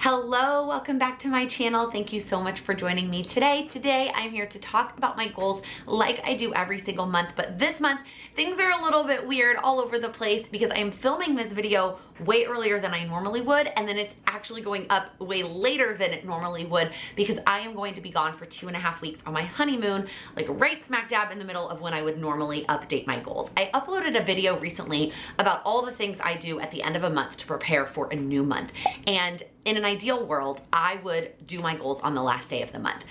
Hello, welcome back to my channel. Thank you so much for joining me today. Today, I'm here to talk about my goals like I do every single month, but this month, things are a little bit weird all over the place because I'm filming this video way earlier than I normally would, and then it's actually going up way later than it normally would because I am going to be gone for 2.5 weeks on my honeymoon, like right smack dab in the middle of when I would normally update my goals. I uploaded a video recently about all the things I do at the end of a month to prepare for a new month, and in an ideal world, I would do my goals on the last day of the month.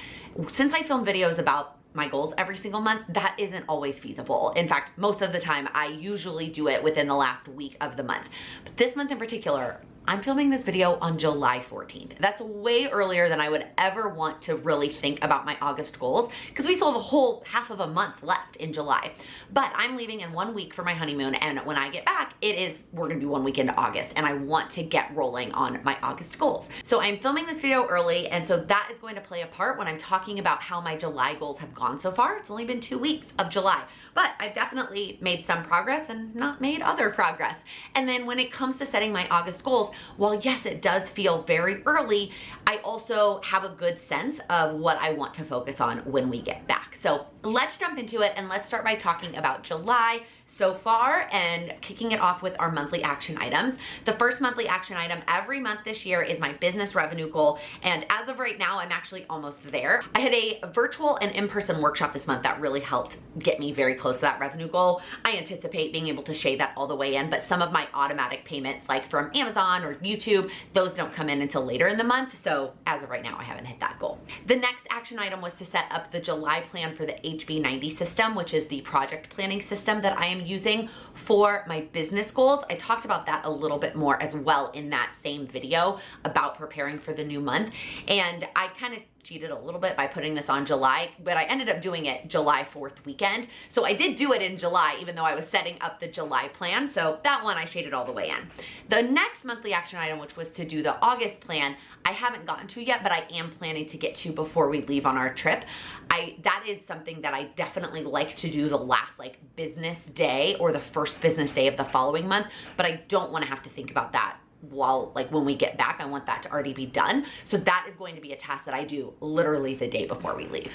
Since I film videos about my goals every single month, that isn't always feasible. In fact, most of the time, I usually do it within the last week of the month. But this month in particular, I'm filming this video on July 14th. That's way earlier than I would ever want to really think about my August goals because we still have a whole half of a month left in July. But I'm leaving in 1 week for my honeymoon, and when I get back, we're gonna be 1 week into August, and I want to get rolling on my August goals. So I'm filming this video early, and so that is going to play a part when I'm talking about how my July goals have gone so far. It's only been 2 weeks of July, but I've definitely made some progress and not made other progress. And then when it comes to setting my August goals, while yes, it does feel very early, I also have a good sense of what I want to focus on when we get back. So let's jump into it, and let's start by talking about July so far and kicking it off with our monthly action items. The first monthly action item every month this year is my business revenue goal, and as of right now, I'm actually almost there. I had a virtual and in-person workshop this month that really helped get me very close to that revenue goal. I anticipate being able to shave that all the way in, but some of my automatic payments, like from Amazon or YouTube, those don't come in until later in the month, so as of right now, I haven't hit that goal. The next action item was to set up the July plan for the HB90 system, which is the project planning system that I am using for my business goals. I talked about that a little bit more as well in that same video about preparing for the new month, and I kind of cheated a little bit by putting this on July, but I ended up doing it July 4th weekend. So I did do it in July, even though I was setting up the July plan. So that one I shaded all the way in. The next monthly action item, which was to do the August plan, I haven't gotten to yet, but I am planning to get to before we leave on our trip. That is something that I definitely like to do the last business day or the first business day of the following month, but I don't want to have to think about that while when we get back. I want that to already be done. So that is going to be a task that I do literally the day before we leave.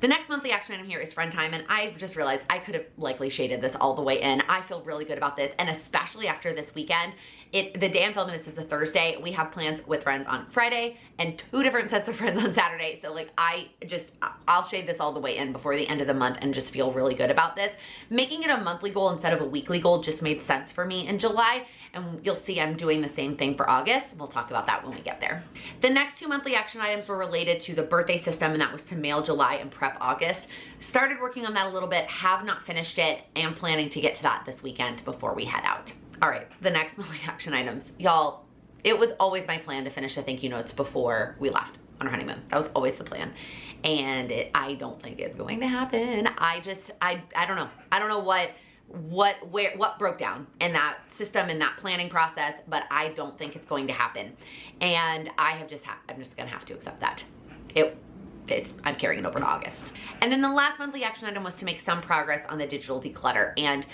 The next monthly action item here is friend time, and I've just realized I could have likely shaded this all the way in. I feel really good about this, and especially after this weekend. The day I'm filming this is a Thursday. We have plans with friends on Friday and 2 different sets of friends on Saturday. So I'll shade this all the way in before the end of the month and just feel really good about this. Making it a monthly goal instead of a weekly goal just made sense for me in July. And you'll see I'm doing the same thing for August. We'll talk about that when we get there. The next 2 monthly action items were related to the birthday system, and that was to mail July and prep August. Started working on that a little bit, have not finished it, and planning to get to that this weekend before we head out. All right, the next monthly action items. Y'all, it was always my plan to finish the thank you notes before we left on our honeymoon. That was always the plan. And I don't think it's going to happen. I don't know. I don't know what broke down in that system, in that planning process, but I don't think it's going to happen. And I'm just gonna have to accept that. I'm carrying it over to August. And then the last monthly action item was to make some progress on the digital declutter. And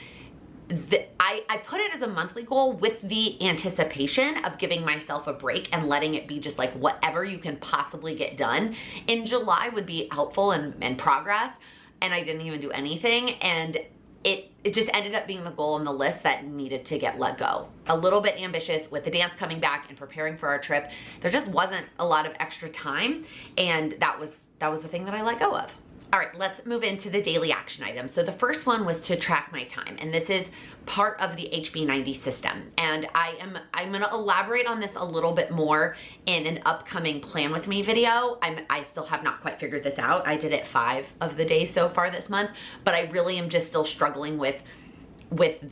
I put it as a monthly goal with the anticipation of giving myself a break and letting it be just whatever you can possibly get done in July would be helpful and progress. And I didn't even do anything. And it just ended up being the goal on the list that needed to get let go. A little bit ambitious with the dance coming back and preparing for our trip. There just wasn't a lot of extra time, and that was the thing that I let go of. All right, let's move into the daily action items. So the first one was to track my time, and this is part of the HB90 system. And I'm gonna elaborate on this a little bit more in an upcoming Plan With Me video. I still have not quite figured this out. I did it 5 of the days so far this month, but I really am just still struggling with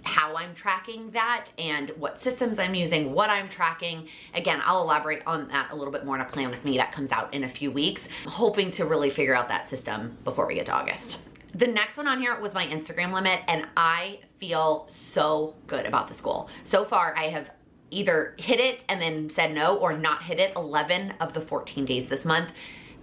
how I'm tracking that and what systems I'm using, what I'm tracking. Again, I'll elaborate on that a little bit more in a Plan With Me that comes out in a few weeks. I'm hoping to really figure out that system before we get to August. The next one on here was my Instagram limit, and I feel so good about this goal. So far, I have either hit it and then said no, or not hit it 11 of the 14 days this month.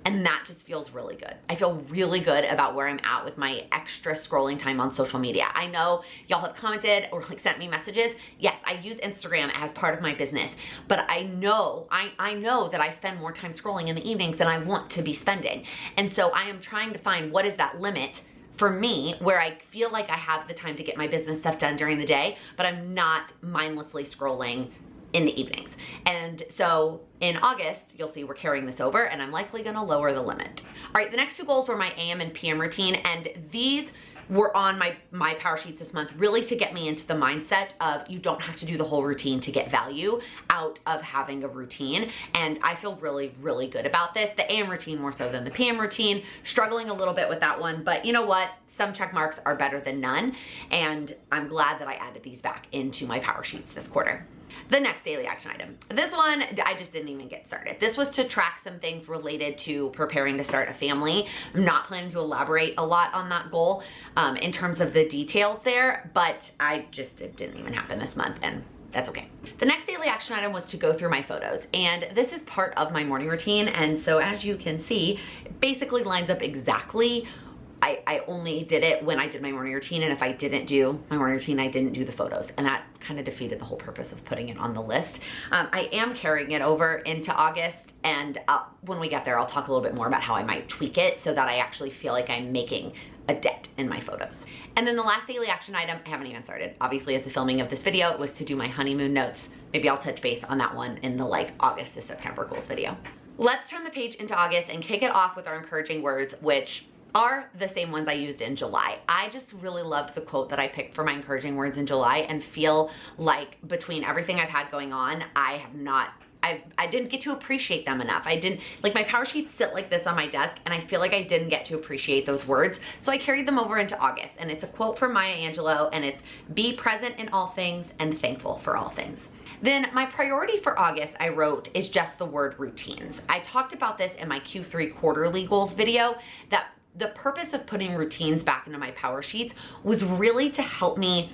And that just feels really good. I feel really good about where I'm at with my extra scrolling time on social media. I know y'all have commented or like sent me messages. Yes, I use Instagram as part of my business, but I know that I spend more time scrolling in the evenings than I want to be spending. And so I am trying to find what is that limit for me where I feel like I have the time to get my business stuff done during the day, but I'm not mindlessly scrolling in the evenings. And so in August, you'll see we're carrying this over, and I'm likely gonna lower the limit. All right, the next two goals were my AM and PM routine, and these were on my power sheets this month, really to get me into the mindset of you don't have to do the whole routine to get value out of having a routine. And I feel really, really good about this. The AM routine more so than the PM routine, struggling a little bit with that one, but you know what? Some check marks are better than none, and I'm glad that I added these back into my power sheets this quarter. The next daily action item. This one, I just didn't even get started. This was to track some things related to preparing to start a family. I'm not planning to elaborate a lot on that goal in terms of the details there, but it didn't even happen this month, and that's okay. The next daily action item was to go through my photos, and this is part of my morning routine, and so as you can see, it basically lines up exactly. I only did it when I did my morning routine, and if I didn't do my morning routine, I didn't do the photos, and that kind of defeated the whole purpose of putting it on the list. I am carrying it over into August, and when we get there, I'll talk a little bit more about how I might tweak it so that I actually feel like I'm making a dent in my photos. And then the last daily action item, I haven't even started, obviously, as the filming of this video, was to do my honeymoon notes. Maybe I'll touch base on that one in the like August to September goals video. Let's turn the page into August and kick it off with our encouraging words, which are the same ones I used in July. I just really loved the quote that I picked for my encouraging words in July, and feel like between everything I've had going on, I didn't get to appreciate them enough. I didn't, like, my power sheets sit like this on my desk, and I feel like I didn't get to appreciate those words. So I carried them over into August, and it's a quote from Maya Angelou, and it's, "Be present in all things and thankful for all things." Then my priority for August, I wrote, is just the word routines. I talked about this in my Q3 quarterly goals video, that the purpose of putting routines back into my power sheets was really to help me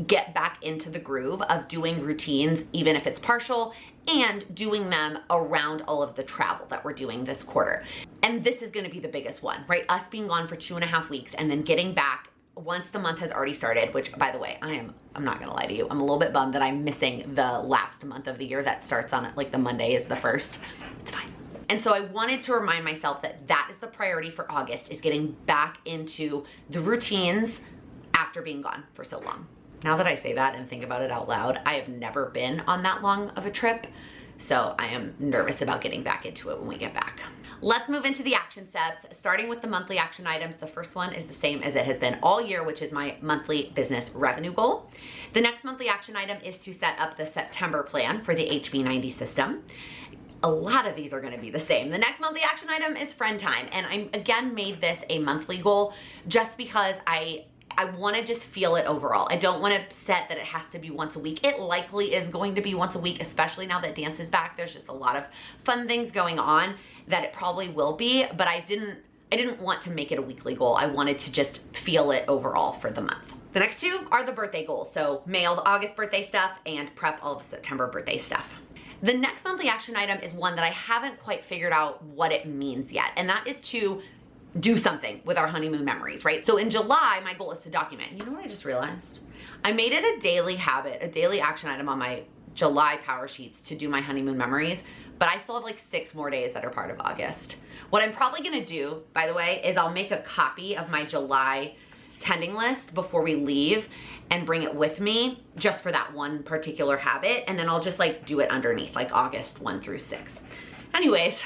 get back into the groove of doing routines, even if it's partial, and doing them around all of the travel that we're doing this quarter. And this is gonna be the biggest one, right? Us being gone for 2.5 weeks and then getting back once the month has already started, which, by the way, I'm not gonna lie to you, I'm a little bit bummed that I'm missing the last month of the year that starts on like the Monday is the 1st. It's fine. And so I wanted to remind myself that that is the priority for August, is getting back into the routines after being gone for so long. Now that I say that and think about it out loud, I have never been on that long of a trip, so I am nervous about getting back into it when we get back. Let's move into the action steps, starting with the monthly action items. The first one is the same as it has been all year, which is my monthly business revenue goal. The next monthly action item is to set up the September plan for the HB90 system. A lot of these are gonna be the same. The next monthly action item is friend time, and I again made this a monthly goal just because I wanna just feel it overall. I don't wanna set that it has to be once a week. It likely is going to be once a week, especially now that dance is back. There's just a lot of fun things going on that it probably will be, but I didn't want to make it a weekly goal. I wanted to just feel it overall for the month. The next two are the birthday goals. So mail the August birthday stuff and prep all the September birthday stuff. The next monthly action item is one that I haven't quite figured out what it means yet, and that is to do something with our honeymoon memories, right? So in July, my goal is to document. You know what I just realized? I made it a daily habit, a daily action item on my July power sheets to do my honeymoon memories, but I still have like 6 more days that are part of August. What I'm probably gonna do, by the way, is I'll make a copy of my July tending list before we leave and bring it with me just for that one particular habit, and then I'll just like do it underneath, like August 1 through 6. Anyways,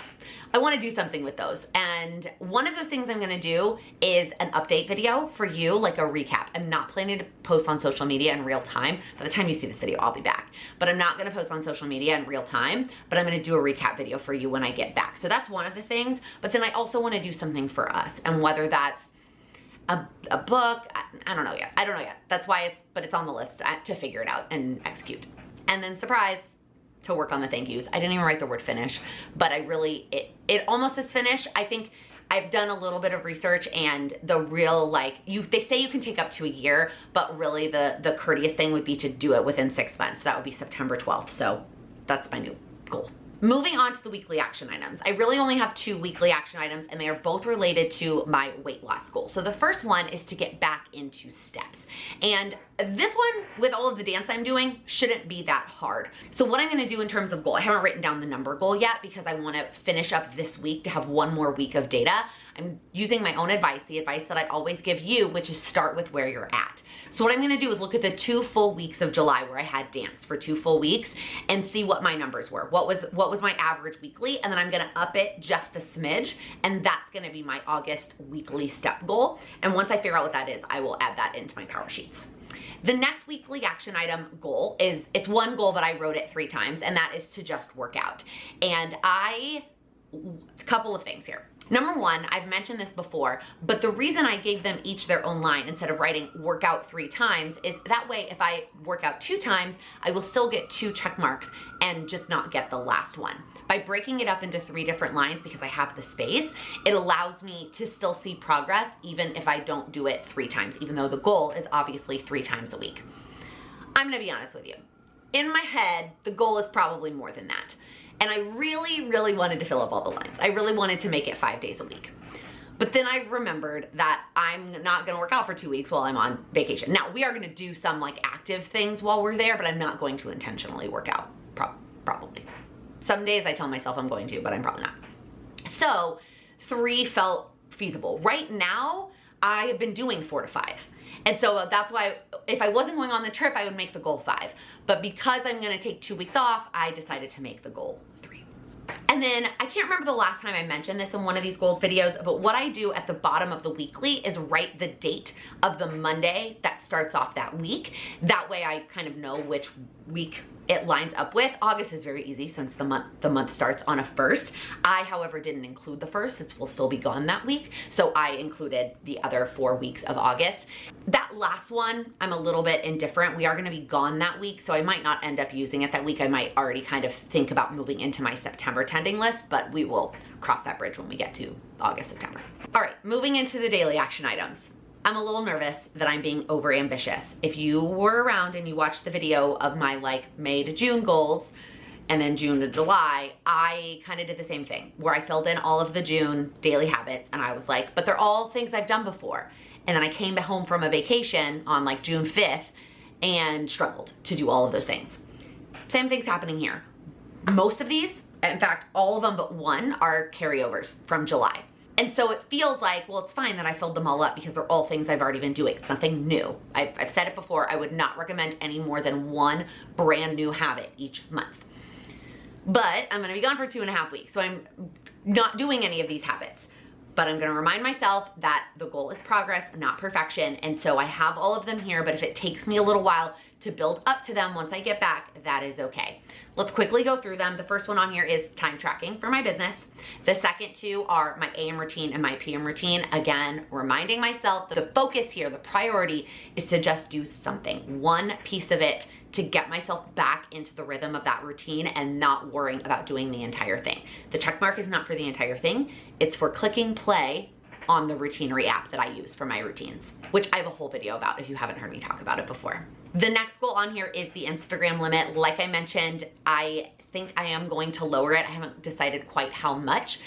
I wanna do something with those, and one of those things I'm gonna do is an update video for you, like a recap. I'm not planning to post on social media in real time. By the time you see this video, I'll be back, but I'm not gonna post on social media in real time, but I'm gonna do a recap video for you when I get back. So that's one of the things, but then I also wanna do something for us, and whether that's a book, I don't know yet. That's why it's on the list to figure it out and execute. And then surprise, to work on the thank yous. I didn't even write the word finish, but it almost is finished. I think I've done a little bit of research, and the real, like, they say you can take up to a year, but really the courteous thing would be to do it within 6 months. So that would be September 12th. So that's my new goal. Moving on to the weekly action items. I really only have 2 weekly action items, and they are both related to my weight loss goal. So the first one is to get back into steps. And this one, with all of the dance I'm doing, shouldn't be that hard. So what I'm gonna do in terms of goal, I haven't written down the number goal yet because I wanna finish up this week to have 1 more week of data. I'm using my own advice, the advice that I always give you, which is start with where you're at. So what I'm gonna do is look at the 2 full weeks of July where I had dance for 2 full weeks and see what my numbers were. What was my average weekly, and then I'm gonna up it just a smidge, and that's gonna be my August weekly step goal. And once I figure out what that is, I will add that into my power sheets. The next weekly action item goal is, it's 1 goal, but I wrote it 3 times, and that is to just work out. And a couple of things here. Number 1, I've mentioned this before, but the reason I gave them each their own line instead of writing workout 3 times is that way if I work out 2 times, I will still get 2 check marks and just not get the last one. By breaking it up into 3 different lines, because I have the space, it allows me to still see progress even if I don't do it 3 times, even though the goal is obviously 3 times a week. I'm gonna be honest with you. In my head, the goal is probably more than that. And I really, really wanted to fill up all the lines. I really wanted to make it 5 days a week. But then I remembered that I'm not gonna work out for 2 weeks while I'm on vacation. Now, we are gonna do some like active things while we're there, but I'm not going to intentionally work out, probably. Some days I tell myself I'm going to, but I'm probably not. So 3 felt feasible. Right now, I have been doing 4 to 5. And so that's why if I wasn't going on the trip, I would make the goal 5. But because I'm gonna take 2 weeks off, I decided to make the goal 3. And then I can't remember the last time I mentioned this in one of these goals videos, but what I do at the bottom of the weekly is write the date of the Monday that starts off that week. That way I kind of know which week it lines up with. August is very easy since the month starts on a 1st. I, however, didn't include the 1st since we'll still be gone that week. So I included the other 4 weeks of August. That last one, I'm a little bit indifferent. We are gonna be gone that week, so I might not end up using it that week. I might already kind of think about moving into my September tending list, but we will cross that bridge when we get to August, September. All right, moving into the daily action items. I'm a little nervous that I'm being over ambitious. If you were around and you watched the video of my like May to June goals and then June to July, I kind of did the same thing where I filled in all of the June daily habits and I was like, but they're all things I've done before. And then I came home from a vacation on like June 5th and struggled to do all of those things. Same thing's happening here. Most of these, in fact, all of them but 1 are carryovers from July. And so it feels like, well, it's fine that I filled them all up because they're all things I've already been doing. It's nothing new. I've said it before, I would not recommend any more than 1 brand new habit each month. But I'm gonna be gone for 2.5 weeks, so I'm not doing any of these habits. But I'm gonna remind myself that the goal is progress, not perfection. And so I have all of them here, but if it takes me a little while to build up to them once I get back, that is okay. Let's quickly go through them. The first one on here is time tracking for my business. The second 2 are my AM routine and my PM routine. Again, reminding myself that the focus here, the priority is to just do something, 1 piece of it to get myself back into the rhythm of that routine and not worrying about doing the entire thing. The check mark is not for the entire thing. It's for clicking play on the Routinery app that I use for my routines, which I have a whole video about if you haven't heard me talk about it before. The next goal on here is the Instagram limit. Like I mentioned, I think I am going to lower it. I haven't decided quite how much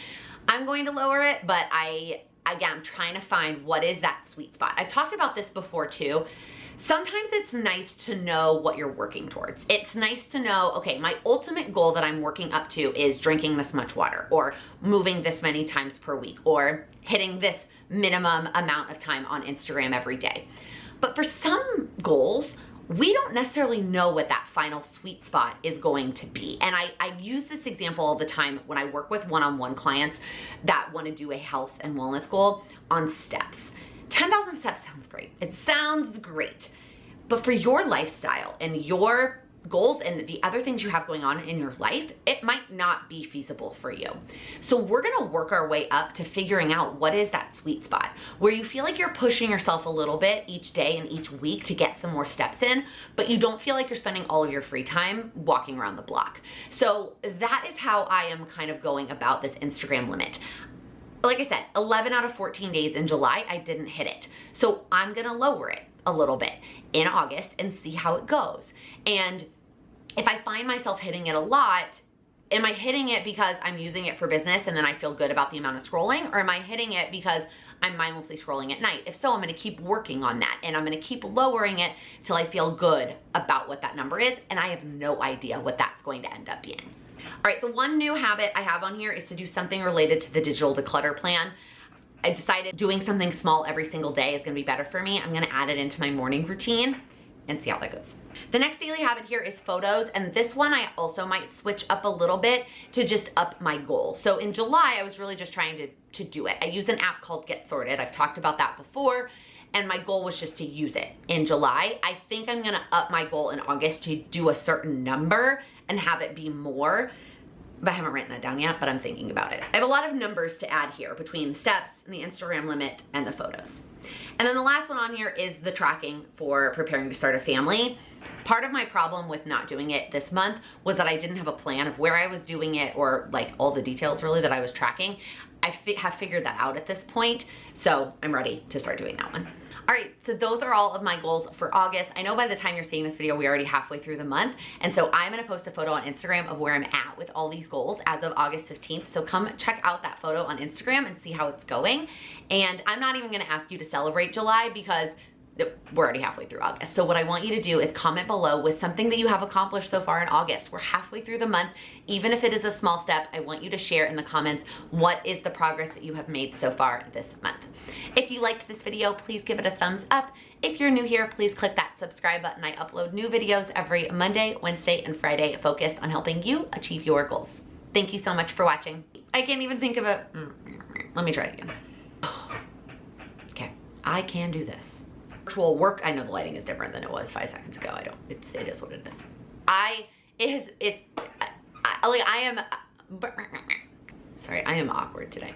I'm going to lower it, but I'm trying to find what is that sweet spot. I've talked about this before too. Sometimes it's nice to know what you're working towards. It's nice to know, okay, my ultimate goal that I'm working up to is drinking this much water or moving this many times per week or hitting this minimum amount of time on Instagram every day. But for some goals, we don't necessarily know what that final sweet spot is going to be. And I use this example all the time when I work with one-on-one clients that want to do a health and wellness goal on steps. 10,000 steps sounds great. It sounds great. But for your lifestyle and your goals and the other things you have going on in your life, it might not be feasible for you. So we're gonna work our way up to figuring out what is that sweet spot where you feel like you're pushing yourself a little bit each day and each week to get some more steps in, but you don't feel like you're spending all of your free time walking around the block. So that is how I am kind of going about this Instagram limit. Like I said, 11 out of 14 days in July, I didn't hit it. So I'm gonna lower it a little bit in August and see how it goes. And if I find myself hitting it a lot, am I hitting it because I'm using it for business and then I feel good about the amount of scrolling, or am I hitting it because I'm mindlessly scrolling at night? If so, I'm gonna keep working on that, and I'm gonna keep lowering it till I feel good about what that number is, and I have no idea what that's going to end up being. All right, the one new habit I have on here is to do something related to the digital declutter plan. I decided doing something small every single day is gonna be better for me. I'm gonna add it into my morning routine and see how that goes. The next daily habit here is photos, and this one I also might switch up a little bit to just up my goal. So in July, I was really just trying to do it. I use an app called Get Sorted. I've talked about that before, and my goal was just to use it in July. I think I'm gonna up my goal in August to do a certain number and have it be more, but I haven't written that down yet, but I'm thinking about it. I have a lot of numbers to add here between the steps and the Instagram limit and the photos. And then the last one on here is the tracking for preparing to start a family. Part of my problem with not doing it this month was that I didn't have a plan of where I was doing it, or like all the details really that I was tracking. I have figured that out at this point, so I'm ready to start doing that one. All right, so those are all of my goals for August. I know by the time you're seeing this video, we're already halfway through the month. And so I'm gonna post a photo on Instagram of where I'm at with all these goals as of August 15th. So come check out that photo on Instagram and see how it's going. And I'm not even gonna ask you to celebrate July because we're already halfway through August. So what I want you to do is comment below with something that you have accomplished so far in August. We're halfway through the month. Even if it is a small step, I want you to share in the comments what is the progress that you have made so far this month. If you liked this video, please give it a thumbs up. If you're new here, please click that subscribe button. I upload new videos every Monday, Wednesday, and Friday focused on helping you achieve your goals. Thank you so much for watching. I can't even think of a, let me try it again. Okay, I can do this. Virtual work, I know the lighting is different than it was 5 seconds ago. It is what it is. I am awkward today.